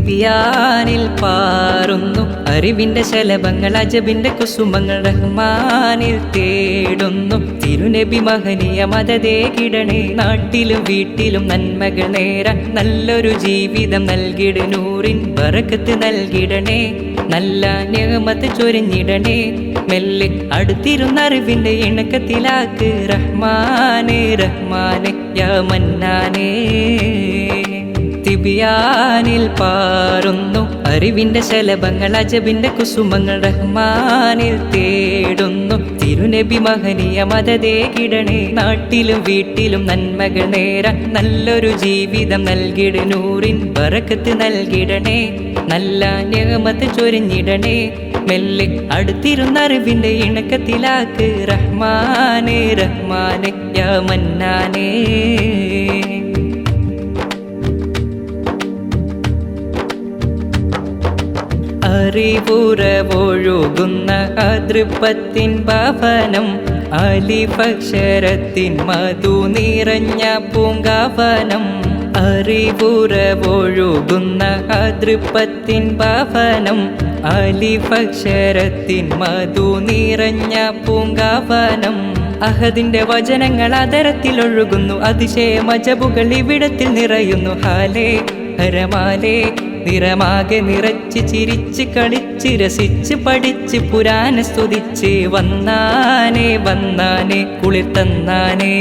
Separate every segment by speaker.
Speaker 1: തിബിയാനിൽ പാറുന്നു അറിവിന്റെ ശലഭങ്ങൾ, അജബിന്റെ കുസുമങ്ങൾ റഹ്മാനിൽ തേടുന്നു. തിരുനബി മഹനീയ മദതേ കിടണേ, നാട്ടിലും വീട്ടിലും നന്മകൾ നേരാൻ നല്ലൊരു ജീവിതം നൽകിട്. നൂറിൻ ബറക്കത്ത് നൽകിടണേ, നല്ല നിഅമത്ത് ചൊരിഞ്ഞിടണേ. മെല്ലെ അടുത്തിരുന്ന അറിവിന്റെ ഇണക്കത്തിലാക്ക് റഹ്മാനേ റഹ്മാനേ യാ മന്നാനേ. തിബിയാനിൽ പാറുന്നു അറിവിന്റെ ശലഭങ്ങൾ, അജബിന്റെ കുസുമങ്ങൾ റഹ്മാനിൽ തേടുന്നു. തിരുനബി മഹനീയ മദതേ കിടണേ, നാട്ടിലും വീട്ടിലും നന്മകൾ നേരാൻ നല്ലൊരു ജീവിതം നൽകിട്. നൂറിൻ ബറക്കത്ത് നൽകിടണേ, നല്ല നിഅമത്ത് ചൊരിഞ്ഞിടണേ. മെല്ലെ അടുത്തിരുന്ന അറിവിന്റെ ഇണക്കത്തിലാക്ക് റഹ്മാനേ റഹ്മാനേ യാ മന്നാനേ. അറിവുറവൊഴുകുന്ന അതൃപ്പത്തിൻ ഭവനം, അലിഫക്ഷരത്തിൻ മധു നിറഞ്ഞ പൂങ്കാവനം. അറിവുറവൊഴുകുന്ന അതൃപ്പത്തിൻ ഭവനം, അലിഫക്ഷരത്തിൻ മധു നിറഞ്ഞ പൂങ്കാവനം. അഹദിന്റെ വചനങ്ങൾ അതരത്തിലൊഴുകുന്നു, അതിശയമജബുകൾ ഇവിടത്തിൽ നിറയുന്നു. ഹാലേ ഹരമാലേ നിറമാകെ നിറച്ച് ചിരിച്ച് കളിച്ച് രസിച്ച് പഠിച്ച് പുരാന സ്തുതിച്ച് വന്നാനേ വന്നാനേ കുളിർത്തന്നാനേ.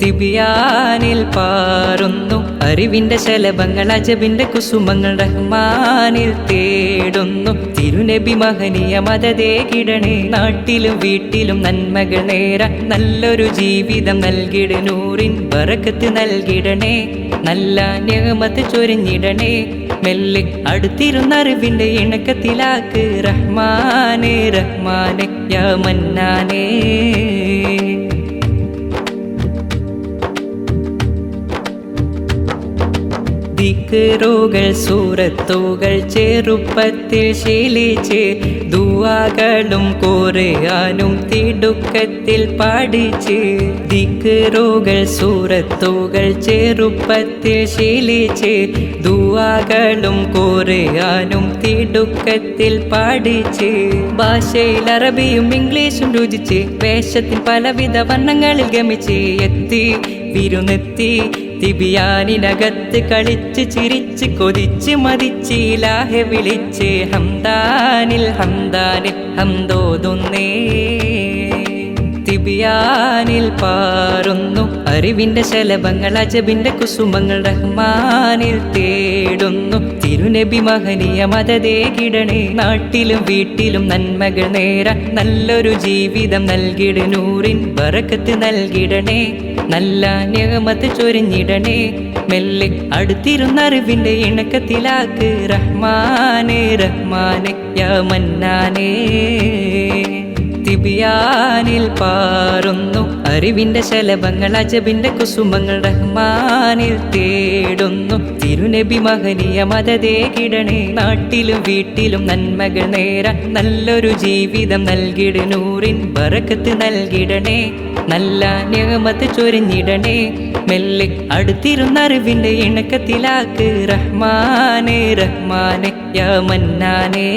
Speaker 1: തിബിയാനിൽ പാറുന്നു അറിവിന്റെ ശലഭങ്ങൾ, അജബിന്റെ കുസുമങ്ങൾ റഹ്മാനിൽ തേടുന്നു. തിരുനബി മഹനീയ മദതേ കിടണേ, നാട്ടിലും വീട്ടിലും നന്മകൾ നേരാൻ നല്ലൊരു ജീവിതം നൽകിട്. നൂറിൻ ബറക്കത്ത് നൽകിടണേ, നല്ല നിഅമത്ത് ചൊരിഞ്ഞിടണേ. മെല്ലെ അടുത്തിരുന്ന അറിവിന്റെ ഇണക്കത്തിലാക്ക് റഹ്മാനേ റഹ്മാനേ യാ മന്നാനേ. ദിക്റുകൾ സൂറത്തുകൾ ചെറുപ്പത്തിൽ ശീലിച്ച്, ദുആകളും ഖുർആനും തിടുക്കത്തിൽ പഠിച്ച്. ദിക്റുകൾ സൂറത്തുകൾ ചെറുപ്പത്തിൽ ശീലിച്ച്, ദുആകളും ഖുർആനും തിടുക്കത്തിൽ പഠിച്ച്. ഭാഷയിൽ അറബിയും ഇംഗ്ലീഷും രുചിച്ച്, വേഷത്തിൽ പലവിധ വർണ്ണങ്ങളിൽ ഗമിച്ച്. എത്തി വിരുന്നെത്തി തിബിയാനിനകത്ത് കളിച്ച് ചിരിച്ച് കൊതിച്ച് മതിച്ച് ഇലാഹെ വിളിച്ച് ഹംദാനിൽ ഹംദാനിൽ ഹംദോതുന്നേ. തിബിയാനിൽ പാറുന്നു അറിവിന്റെ ശലഭങ്ങൾ, അജബിന്റെ കുസുമങ്ങൾ റഹ്മാനിൽ തേടുന്നു. തിരുനബി മഹനീയ മദതേ കിടണേ, നാട്ടിലും വീട്ടിലും നന്മകൾ നേരാൻ നല്ലൊരു ജീവിതം നൽകിട്. നൂറിൻ ബറക്കത്ത് നൽകിടണേ, നല്ല നിഅമത്ത് ചൊരിഞ്ഞിടണേ. മെല്ലെ അടുത്തിരുന്ന അറിവിന്റെ ഇണക്കത്തിലാക്ക് റഹ്മാനേ റഹ്മാനേ യാ മന്നാനേ. തിബിയാനിൽ പാറുന്നു അറിവിന്റെ ശലഭങ്ങൾ, അജബിന്റെ കുസുമങ്ങൾ റഹ്മാനിൽ തേടുന്നു. തിരുനബി മഹനീയ മദതേ കിടണേ, നാട്ടിലും വീട്ടിലും നന്മകൾ നേരാൻ നല്ലൊരു ജീവിതം നൽകിട്. നൂറിൻ ബറക്കത്ത് നൽകിടണേ, നല്ല നിഅമത്ത് ചൊരിഞ്ഞിടണേ. മെല്ലെ അടുത്തിരുന്ന അറിവിന്റെ ഇണക്കത്തിലാക്ക് റഹ്മാനേ റഹ്മാനേ യാ മന്നാനേ.